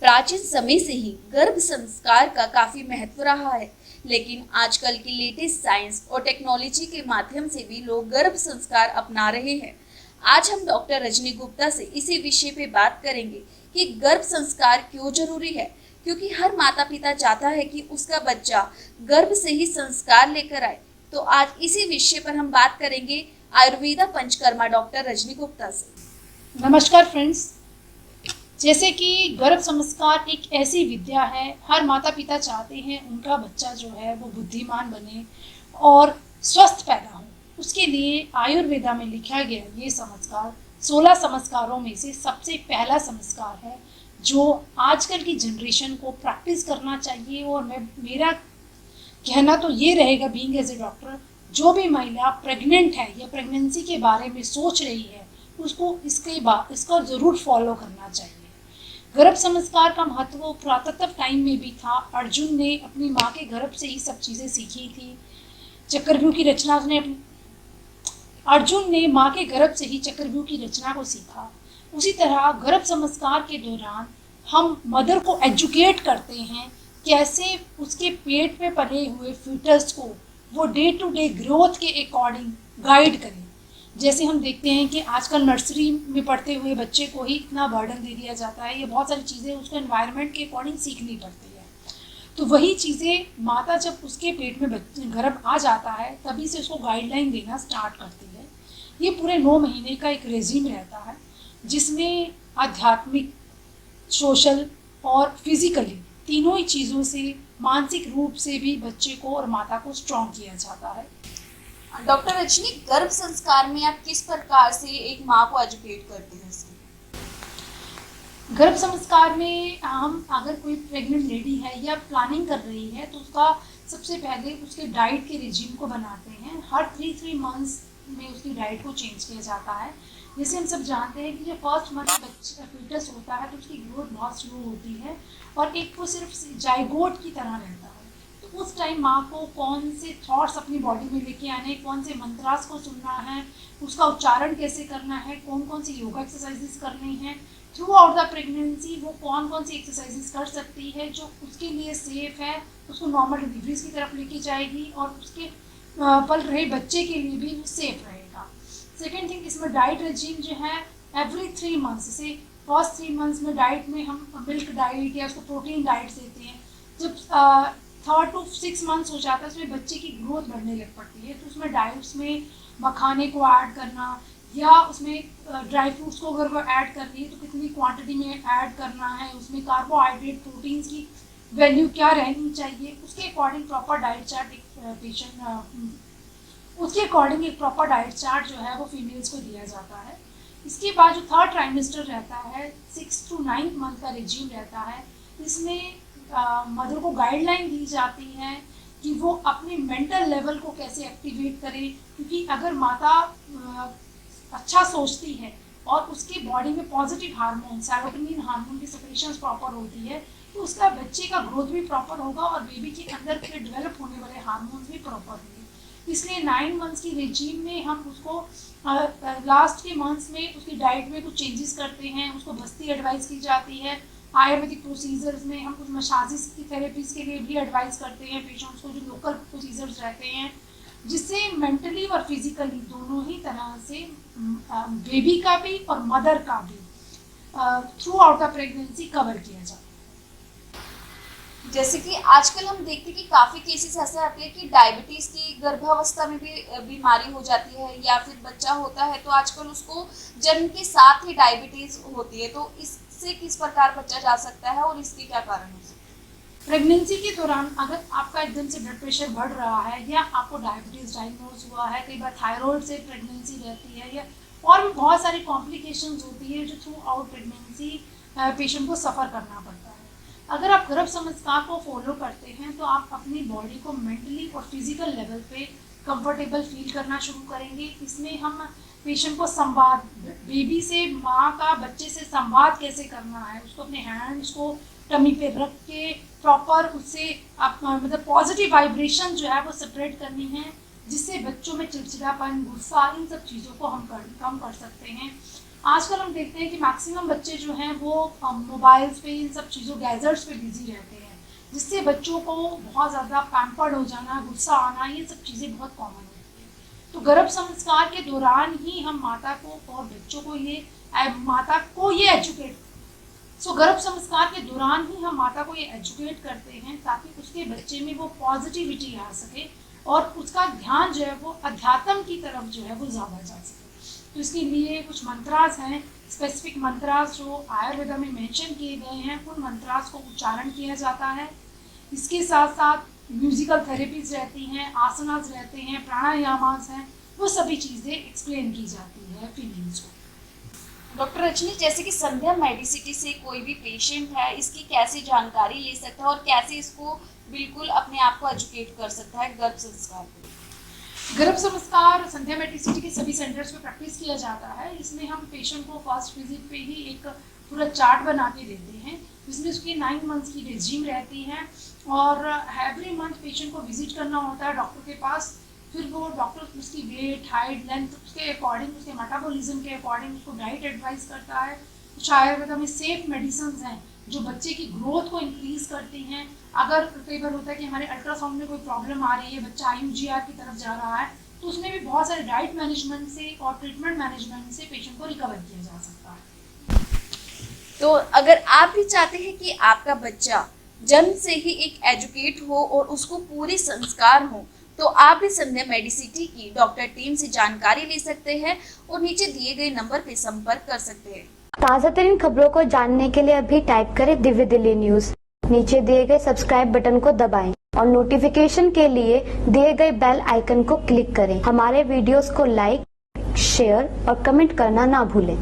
प्राचीन समय से ही गर्भ संस्कार का काफी महत्व रहा है, लेकिन आजकल की लेटेस्ट साइंस और टेक्नोलॉजी के माध्यम से भी लोग गर्भ संस्कार अपना रहे हैं। आज हम डॉक्टर रजनी गुप्ता से इसी विषय पे बात करेंगे कि गर्भ संस्कार क्यों जरूरी है, क्योंकि हर माता पिता चाहता है कि उसका बच्चा गर्भ से ही संस्कार लेकर आए। तो आज इसी विषय पर हम बात करेंगे आयुर्वेदा पंचकर्मा डॉक्टर रजनी गुप्ता से। नमस्कार फ्रेंड्स। जैसे कि गर्भ संस्कार एक ऐसी विद्या है, हर माता पिता चाहते हैं उनका बच्चा जो है वो बुद्धिमान बने और स्वस्थ पैदा हो। उसके लिए आयुर्वेदा में लिखा गया ये संस्कार 16 संस्कारों में से सबसे पहला संस्कार है जो आजकल की जनरेशन को प्रैक्टिस करना चाहिए। और मेरा कहना तो ये रहेगा, बीइंग एज ए डॉक्टर, जो भी महिला प्रेग्नेंट है या प्रेगनेंसी के बारे में सोच रही है उसको इसका ज़रूर फॉलो करना चाहिए। गर्भ संस्कार का महत्व पुरातत्व टाइम में भी था। अर्जुन ने अपनी माँ के गर्भ से ही सब चीज़ें सीखी थी। चक्रव्यूह की रचना अर्जुन ने माँ के गर्भ से ही चक्रव्यूह की रचना को सीखा। उसी तरह गर्भ संस्कार के दौरान हम मदर को एजुकेट करते हैं कैसे उसके पेट में पले हुए फीटस को वो डे टू डे ग्रोथ के अकॉर्डिंग गाइड करें। जैसे हम देखते हैं कि आजकल नर्सरी में पढ़ते हुए बच्चे को ही इतना बर्डन दे दिया जाता है, ये बहुत सारी चीज़ें उसको एनवायरनमेंट के अकॉर्डिंग सीखनी पड़ती है। तो वही चीज़ें माता जब उसके पेट में गर्भ आ जाता है तभी से उसको गाइडलाइन देना स्टार्ट करती है। ये पूरे 9 महीने का एक रेजिम रहता है जिसमें आध्यात्मिक, सोशल और फिजिकली तीनों ही चीज़ों से मानसिक रूप से भी बच्चे को और माता को स्ट्रॉन्ग किया जाता है। डॉक्टर रजनी, गर्भ संस्कार में आप किस प्रकार से एक माँ को एजुकेट करते हैं? गर्भ संस्कार में हम अगर कोई प्रेग्नेंट लेडी है या प्लानिंग कर रही है तो उसका सबसे पहले उसके डाइट के रिजीम को बनाते हैं। हर 3 मंथ्स में उसकी डाइट को चेंज किया जाता है। जैसे हम सब जानते हैं कि जब फर्स्ट मंथ बच्चा फीटस होता है तो उसकी ग्रोथ बहुत स्लो होती है और एक वो सिर्फ जाइगोट की तरह रहता है। तो उस टाइम माँ को कौन से थॉट्स अपनी बॉडी में लेके आने, कौन से मंत्रास को सुनना है, उसका उच्चारण कैसे करना है, कौन कौन सी योगा एक्सरसाइजेस करनी है, थ्रू आउट द प्रेगनेंसी वो कौन कौन सी एक्सरसाइजेस कर सकती है जो उसके लिए सेफ है, उसको नॉर्मल डिलीवरीज की तरफ लेके जाएगी और उसके पल रहे बच्चे के लिए भी सेफ रहेगा। सेकेंड थिंग, इसमें डाइट रेजिम जो है एवरी 3 मंथ्स से फर्स्ट 3 मंथ्स में डाइट में हम मिल्क डाइट या उसको प्रोटीन डाइट देते हैं। जब 3rd to 6 मंथ्स हो जाता है उसमें बच्चे की ग्रोथ बढ़ने लग पड़ती है तो उसमें डाइट्स में मखाने को ऐड करना या उसमें ड्राई फ्रूट्स को अगर वो ऐड कर रही है तो कितनी क्वांटिटी में ऐड करना है, उसमें कार्बोहाइड्रेट प्रोटीन्स की वैल्यू क्या रहनी चाहिए, उसके अकॉर्डिंग प्रॉपर डाइट चार्ट एक प्रॉपर डाइट चार्ट जो है वो फीमेल्स को दिया जाता है। इसके बाद जो 3rd ट्राइमेस्टर रहता है 6 to 9 मंथ का रेजिम रहता है। इसमें मदर को गाइडलाइन दी जाती है कि वो अपने मेंटल लेवल को कैसे एक्टिवेट करे, क्योंकि अगर माता अच्छा सोचती है और उसकी बॉडी में पॉजिटिव हार्मोन, सेरोटोनिन हार्मोन की सेक्रेशंस प्रॉपर होती है तो उसका बच्चे का ग्रोथ भी प्रॉपर होगा और बेबी के अंदर के डेवलप होने वाले हार्मोन्स भी प्रॉपर होंगे। इसलिए 9 मंथ्स की रेजिम में हम उसको लास्ट के मंथ्स में उसकी डाइट में कुछ चेंजेस करते हैं, उसको बस्ती एडवाइस की जाती है। आयुर्वेदिक प्रोसीजर्स में हम कुछ मसाजेस की थेरेपीज के लिए भी एडवाइस करते हैं पेशेंट्स को, जो लोकल प्रोसीजर्स रहते हैं, जिससे मेंटली और फिजिकली दोनों ही तरह से बेबी का भी और मदर का भी through out the pregnancy cover किया जाता है। जैसे कि आजकल हम देखते हैं कि काफी केसेस ऐसे आते हैं कि डायबिटीज की गर्भावस्था में भी बीमारी हो जाती है या फिर बच्चा होता है तो आजकल उसको जन्म के साथ ही डायबिटीज होती है, तो इससे किस प्रकार बचा जा सकता है और इसके क्या कारण हो सकते हैं? प्रेगनेंसी के दौरान अगर आपका एकदम से ब्लड प्रेशर बढ़ रहा है या आपको डायबिटीज डायग्नोज हुआ है, कई बार थायराइड से प्रेगनेंसी रहती है या और भी बहुत सारी कॉम्प्लिकेशंस होती है जो थ्रू आउट प्रेगनेंसी पेशेंट को सफ़र करना पड़ता है। अगर आप गर्भ संस्कार को फॉलो करते हैं तो आप अपनी बॉडी को मेंटली और फिजिकल लेवल पे कंफर्टेबल फील करना शुरू करेंगे। इसमें हम पेशेंट को संवाद, बेबी से माँ का बच्चे से संवाद कैसे करना है, उसको अपने हैंड्स को टमी पे रख के प्रॉपर उससे मतलब पॉजिटिव वाइब्रेशन जो है वो सेपरेट करनी है, जिससे बच्चों में चिड़चिड़ापन, गुस्सा, इन सब चीज़ों को हम कम कर सकते हैं। आजकल हम देखते हैं कि मैक्सिमम बच्चे जो हैं वो मोबाइल्स पे, इन सब चीज़ों, गैजेट्स पे बिजी रहते हैं, जिससे बच्चों को बहुत ज़्यादा पैम्पर्ड हो जाना, गुस्सा आना, ये सब चीज़ें बहुत कॉमन होती हैं। तो गर्भ संस्कार के दौरान ही हम माता को और बच्चों को ये एजुकेट, गर्भ संस्कार के दौरान ही हम माता को ये एजुकेट करते हैं ताकि उसके बच्चे में वो पॉजिटिविटी आ सके और उसका ध्यान जो है वो अध्यात्म की तरफ जो है वो ज़्यादा जा सके। तो इसके लिए कुछ मंत्रास हैं, स्पेसिफिक मंत्रास जो आयुर्वेदा में मेंशन किए गए हैं, उन मंत्रास को उच्चारण किया जाता है। इसके साथ साथ म्यूजिकल थेरेपीज रहती हैं, आसनास रहते हैं, प्राणायामास हैं, वो सभी चीज़ें एक्सप्लेन की जाती है फीमेल्स को। डॉक्टर रजनी, जैसे कि संध्या मेडिसिटी से कोई भी पेशेंट है, इसकी कैसे जानकारी ले सकता है और कैसे इसको बिल्कुल अपने आप को एजुकेट कर सकता है गर्भ संस्कार को? गर्भ संस्कार संध्या मेडिसिटी के सभी सेंटर्स पे प्रैक्टिस किया जाता है। इसमें हम पेशेंट को फर्स्ट विजिट पे ही एक पूरा चार्ट बना के देते हैं, जिसमें उसकी 9 मंथ्स की रेजिम रहती है और एवरी मंथ पेशेंट को विजिट करना होता है डॉक्टर के पास। फिर वो डॉक्टर उसकी वेट, हाइट, लेंथ, उसके अकॉर्डिंग, उसके मेटाबॉलिज्म के अकॉर्डिंग उसको डाइट एडवाइस करता है। कुछ आयुर्वेदा में सेफ मेडिसिन हैं जो बच्चे की ग्रोथ को इंक्रीज करती हैं। अगर कई बार होता है कि हमारे अल्ट्रासाउंड में कोई प्रॉब्लम आ रही है, बच्चा IUGR की तरफ जा रहा है, तो उसमें भी बहुत सारे डाइट मैनेजमेंट से और ट्रीटमेंट मैनेजमेंट से पेशेंट को रिकवर किया जा सकता है। तो अगर आप भी चाहते हैं कि आपका बच्चा जन्म से ही एक एजुकेट हो और उसको पूरे संस्कार हो, तो आप भी संध्या मेडिसिटी की डॉक्टर टीम से जानकारी ले सकते हैं और नीचे दिए गए नंबर पे संपर्क कर सकते हैं। ताज़ा तरीन खबरों को जानने के लिए अभी टाइप करें दिव्य दिल्ली न्यूज। नीचे दिए गए सब्सक्राइब बटन को दबाएं और नोटिफिकेशन के लिए दिए गए बेल आइकन को क्लिक करें। हमारे वीडियोस को लाइक, शेयर और कमेंट करना ना भूलें।